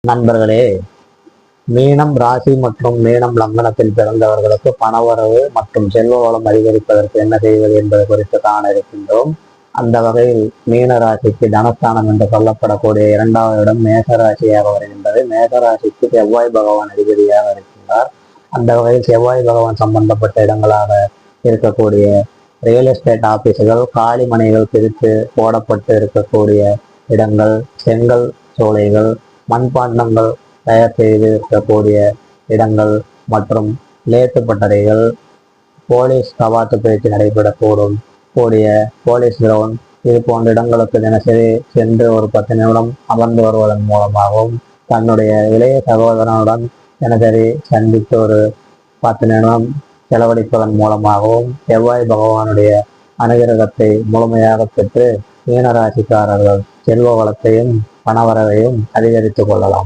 நண்பர்களே, மீனம் ராசி மற்றும் மீனம் லக்னத்தில் பிறந்தவர்களுக்கு பணவரவு மற்றும் செல்வ வளம் அதிகரிப்பதற்கு என்ன செய்வது என்பது குறித்து காண இருக்கின்றோம். அந்த வகையில் மீன ராசிக்கு தனஸ்தானம் என்று சொல்லப்படக்கூடிய இரண்டாவது இடம் மேசராசியாக வருகின்றது. மேசராசிக்கு செவ்வாய் பகவான் அதிபதியாக இருக்கின்றார். அந்த வகையில் செவ்வாய் பகவான் சம்பந்தப்பட்ட இடங்களாக இருக்கக்கூடிய ரியல் எஸ்டேட் ஆபீஸுகள், காலி மனைகள் பிரித்து போடப்பட்டு இருக்கக்கூடிய இடங்கள், செங்கல் சோலைகள், மண்பாண்டங்கள் தயார் செய்து இருக்கக்கூடிய இடங்கள் மற்றும் லேத்து பட்டறைகள், போலீஸ் கவாத்து பயிற்சி நடைபெறக்கூடும் கூடிய போலீஸ் கிரவுண்ட், இது போன்ற இடங்களுக்கு தினசரி சென்று ஒரு 10 நிமிடம் அமர்ந்து வருவதன் மூலமாகவும், தன்னுடைய இளைய சகோதரனுடன் தினசரி சந்தித்து ஒரு 10 நிமிடம் செலவழிப்பதன் மூலமாகவும் செவ்வாய் பகவானுடைய அனுகிரகத்தை முழுமையாக பெற்று மீனராசிக்காரர்கள் செல்வ வளத்தையும் பணவரவையும் அதிகரித்துக் கொள்ளலாம்.